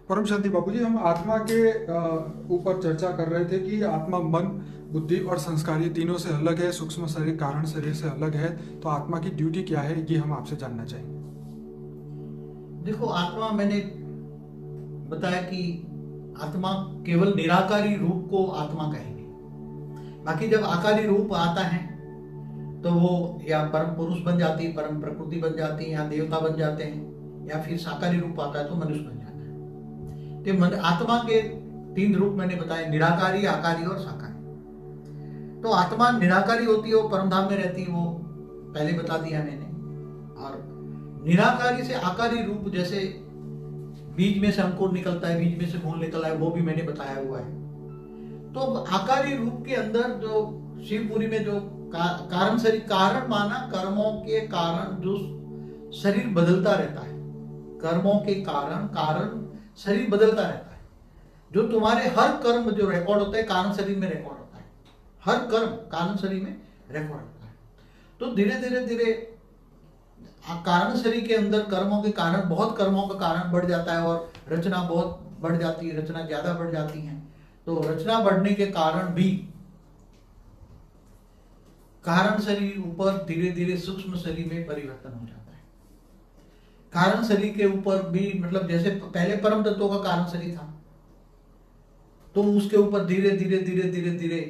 परम शांति बाबू जी, हम आत्मा के ऊपर चर्चा कर रहे थे कि आत्मा मन, बुद्धि और संस्कार ये तीनों से अलग है, सूक्ष्म शरीर कारण शरीर से अलग है। तो आत्मा की ड्यूटी क्या है, ये हम आपसे जानना चाहेंगे। देखो, आत्मा मैंने बताया कि आत्मा केवल निराकारी रूप को आत्मा कहेंगे। बाकी जब आकारी रूप आता है तो वो या परम पुरुष बन जाती है, परम प्रकृति बन जाती है, या देवता बन जाते हैं, या फिर साकारी रूप आता है तो मनुष्य बन जाता है। तो आत्मा के तीन रूप मैंने बताए, निराकारी, आकारी और साकारी। तो आत्मा निराकारी होती है, वो परम धाम में रहती है, वो पहले बता दिया मैंने। और निराकारी से आकारी रूप, जैसे बीज में से अंकुर निकलता है, बीज में से मूल निकला है, वो भी मैंने बताया हुआ है। तो आकारी रूप के अंदर जो शिवपुरी में जो कारण शरीर, कारण माना कर्मों के कारण जो शरीर बदलता रहता है, कर्मों के कारण कारण शरीर बदलता रहता है। जो तुम्हारे हर कर्म जो रिकॉर्ड होता है कारण शरीर में रिकॉर्ड होता है, हर कर्म कारण शरीर में रिकॉर्ड होता है। तो धीरे धीरे धीरे कारण शरीर के अंदर कर्मों के कारण, बहुत कर्मों का कारण बढ़ जाता है और रचना बहुत बढ़ जाती है, रचना ज्यादा बढ़ जाती है। तो रचना बढ़ने के कारण भी कारण शरीर ऊपर धीरे धीरे सूक्ष्म शरीर में परिवर्तन हो जाता है। कारण शरीर के ऊपर भी, मतलब जैसे पहले परम तत्वों का कारण शरीर था, तो उसके ऊपर धीरे धीरे धीरे धीरे धीरे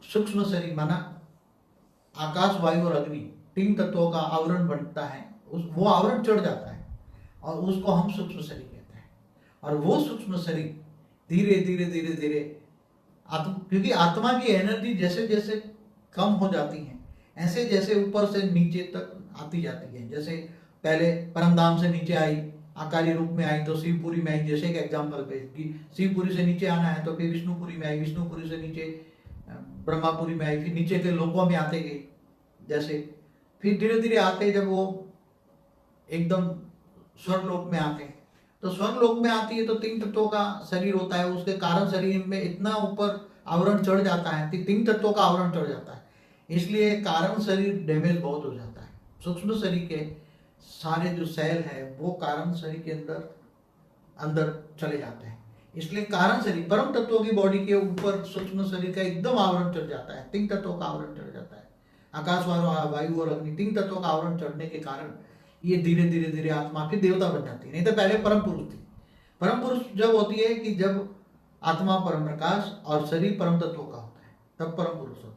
सूक्ष्म शरीर माना आकाश, वायु और अग्नि, तीन तत्वों का आवरण बनता है। वो आवरण चढ़ जाता है और उसको हम सूक्ष्म शरीर कहते हैं। और वो सूक्ष्म शरीर धीरे धीरे धीरे धीरे क्योंकि आत्मा की एनर्जी जैसे जैसे कम हो जाती है, ऐसे जैसे ऊपर से नीचे तक आती जाती है। जैसे पहले परमधाम से नीचे आई, आकारी रूप में आई, तो शिवपुरी में आई। जैसे एक एग्जाम्पल पे कि शिवपुरी से नीचे आना है तो फिर विष्णुपुरी में आई, विष्णुपुरी से नीचे ब्रह्मापुरी में आई, फिर नीचे के लोकों में आते गए। जैसे फिर धीरे धीरे आते, जब वो एकदम स्वर्गलोक में आते हैं, तो स्वर्गलोक में आती है तो तीन तत्वों का शरीर होता है, उसके कारण शरीर में इतना ऊपर आवरण चढ़ जाता है, तीन तत्वों का आवरण चढ़ जाता है। इसलिए कारण शरीर डैमेज बहुत हो जाता है। सूक्ष्म शरीर के सारे जो सेल है वो कारण शरीर के अंदर अंदर चले जाते हैं। इसलिए कारण शरीर, परम तत्वों की बॉडी के ऊपर सूक्ष्म शरीर का एकदम आवरण चढ़ जाता है, तीन तत्वों का आवरण चढ़ जाता है। आकाश, वायु और अग्नि, तीन तत्वों का आवरण चढ़ने के कारण ये धीरे धीरे धीरे आत्मा फिर देवता बन जाती है। नहीं तो पहले परम पुरुष थी। परम पुरुष जब होती है कि जब आत्मा परम प्रकाश और शरीर परम तत्वों का होता है, तब परम पुरुष होता है।